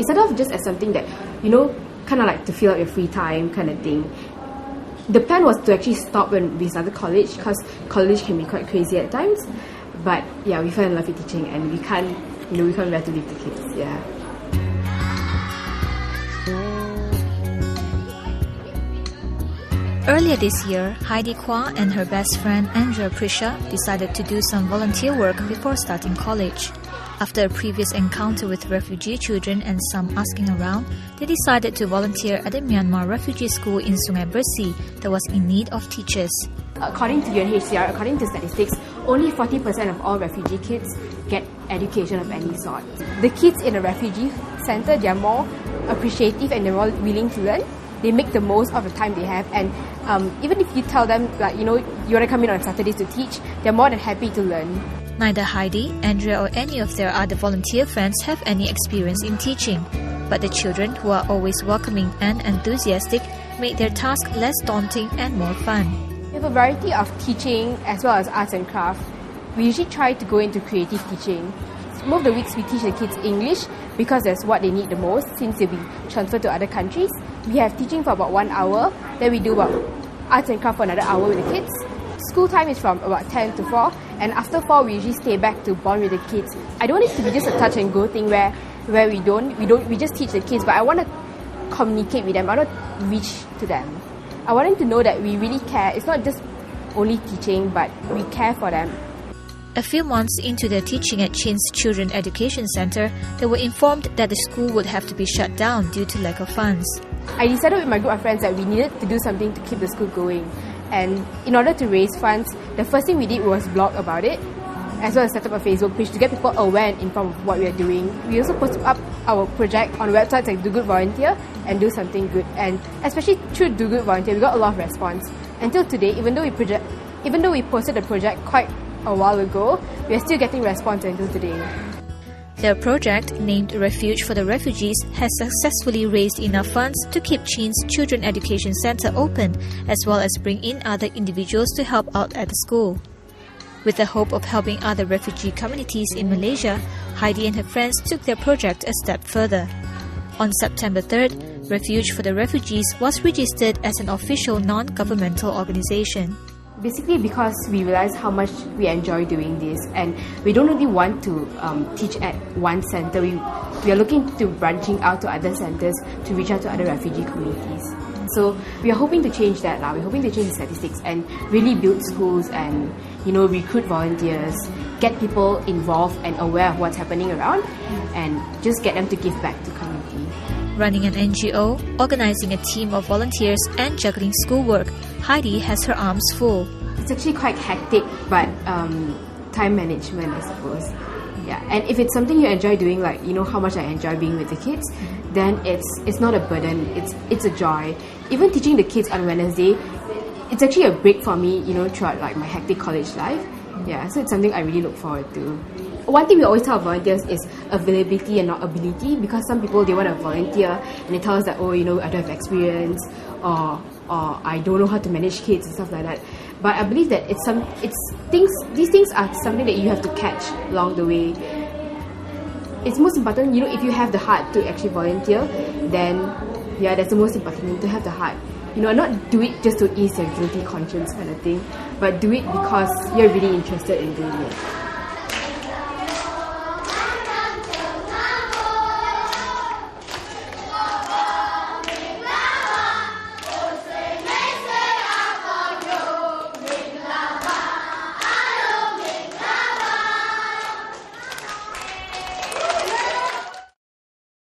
it started off just as something that, kind of like to fill out your free time kind of thing. The plan was to actually stop when we started college, because college can be quite crazy at times. But yeah, we fell in love with teaching, and we can't bear to leave the kids. Yeah. Earlier this year, Heidy Quah and her best friend Andrea Prisha decided to do some volunteer work before starting college. After a previous encounter with refugee children and some asking around, they decided to volunteer at a Myanmar refugee school in Sungai Bersih that was in need of teachers. According to UNHCR, according to statistics, only 40% of all refugee kids get education of any sort. The kids in a refugee center, they are more appreciative and they're more willing to learn. They make the most of the time they have, and even if you tell them, you want to come in on Saturdays to teach, they're more than happy to learn. Neither Heidi, Andrea or any of their other volunteer friends have any experience in teaching, but the children, who are always welcoming and enthusiastic, made their task less daunting and more fun. We have a variety of teaching as well as arts and craft. We usually try to go into creative teaching. Most of the weeks we teach the kids English because that's what they need the most since they'll be transferred to other countries. We have teaching for about 1 hour, then we do about arts and craft for another hour with the kids. School time is from about 10 to 4, and after 4 we usually stay back to bond with the kids. I don't want it to be just a touch and go thing where we just teach the kids, but I want to communicate with them. I want to reach to them. I want them to know that we really care. It's not just only teaching, but we care for them. A few months into their teaching at Chin's Children Education Center, they were informed that the school would have to be shut down due to lack of funds. I decided with my group of friends that we needed to do something to keep the school going. And in order to raise funds, the first thing we did was blog about it, as well as set up a Facebook page to get people aware and informed of what we are doing. We also posted up our project on websites like Do Good Volunteer and Do Something Good. And especially through Do Good Volunteer, we got a lot of response. Until today, even though we posted the project quite a while ago, we are still getting response until today. Their project, named Refuge for the Refugees, has successfully raised enough funds to keep Chin's Children Education Center open, as well as bring in other individuals to help out at the school. With the hope of helping other refugee communities in Malaysia, Heidi and her friends took their project a step further. On September 3rd, Refuge for the Refugees was registered as an official non-governmental organization. Basically because we realize how much we enjoy doing this, and we don't really want to teach at one center. We are looking to branching out to other centers to reach out to other refugee communities. So we are hoping to change that now. We're hoping to change the statistics and really build schools and recruit volunteers, get people involved and aware of what's happening around, and just get them to give back to community. Running an NGO, organizing a team of volunteers and juggling schoolwork, Heidi has her arms full. It's actually quite hectic, but time management, I suppose. Yeah, and if it's something you enjoy doing, like how much I enjoy being with the kids, then it's not a burden. It's a joy. Even teaching the kids on Wednesday, it's actually a break for me. Throughout my hectic college life. Yeah, so it's something I really look forward to. One thing we always tell volunteers is availability and not ability, because some people, they want to volunteer and they tell us that, I don't have experience, or I don't know how to manage kids and stuff like that. But I believe that these things are something that you have to catch along the way. It's most important, if you have the heart to actually volunteer, then that's the most important thing, to have the heart. Not do it just to ease your guilty conscience kind of thing, but do it because you're really interested in doing it.